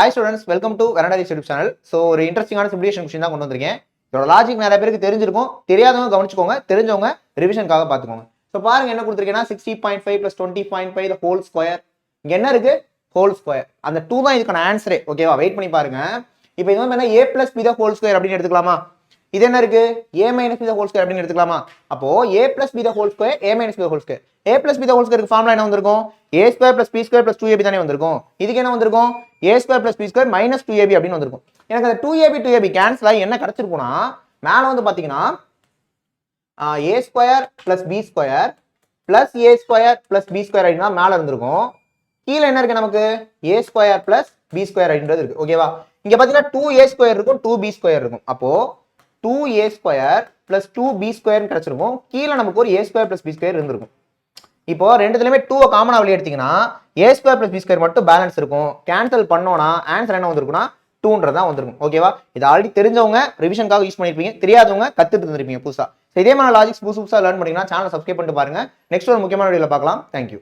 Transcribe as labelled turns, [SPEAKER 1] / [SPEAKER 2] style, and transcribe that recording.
[SPEAKER 1] Hi students, welcome to Veranda's YouTube channel. So ஒரு இன்ட்ரெஸ்டிங்கான simulation question தான் கொண்டு வந்திருக்கேன். இதோட லாஜிக் நிறைய பேருக்கு தெரிஞ்சிருக்கும், தெரியாதவங்க கவனிச்சுக்கோங்க, தெரிஞ்சவங்க ரிவிஷனுக்காக பாத்துக்கோங்க. சோ பாருங்க என்ன கொடுத்திருக்கேன்னா 60.5 plus 20.5 the whole square. இங்க என்ன இருக்கு? whole square. அந்த 2 தான் இதுக்கான ஆன்சரே. ஓகேவா? வெயிட் பண்ணி பாருங்க. இப்போ இது வந்து என்ன a plus b the whole square அப்படினு எடுத்துக்கலாமா? இது என்ன இருக்கு? a minus b the whole square அப்படினு எடுத்துக்கலாமா? அப்போ a plus b the whole square, a minus b the whole square. a plus b the whole square க்கு ஃபார்முலா என்ன வந்திருக்கும்? a square plus b square plus 2ab தானே வந்திருக்கும். இதுக்கு என்ன வந்திருக்கும்? a square plus b square minus 2ab அப்படினு வந்திருக்கும். எனக்கு அந்த 2ab கேன்சல் ஆகி என்ன கிடைச்சிருக்கும்னா மேல வந்து பாத்தீங்கன்னா a square plus b square plus a square plus b square அப்படினா மேல இருந்திருக்கும். கீழ என்ன இருக்கு நமக்கு? a square plus b square அப்படின்றது இருக்கு. ஓகேவா? இங்க பாத்தீங்கன்னா 2a square இருக்கும், 2b square இருக்கும். அப்போ 2a square plus 2b square கிடைச்சிருக்கும். கீழ நமக்கு ஒரு a square plus b square இருந்திருக்கும். இப்போ ரெண்டுத்துலயுமே 2 காமனா வெளிய எடுத்தீங்கன்னா a square plus b square மட்டும் பேலன்ஸ் இருக்கும். கேன்சல் பண்ணோம்னா ஆன்சர் என்ன வந்திருக்கும்னா 2ன்றதா வந்திருக்கும். ஓகேவா? இது ஆல்ரெடி தெரிஞ்சவங்க ரிவிஷனுக்காக யூஸ் பண்ணிருப்பீங்க, தெரியாதவங்க கத்துட்டு இருந்திருப்பீங்க புதுசா. இதே மாதிரி லாஜிக்ஸ் புதுசா லேர்ன் பண்ணீங்கன்னா சேனலை சப்ஸ்கிரைப் பண்ணிட்டு பாருங்க. நெக்ஸ்ட் ஒரு முக்கியமான வீடியோல பார்க்கலாம். Thank you.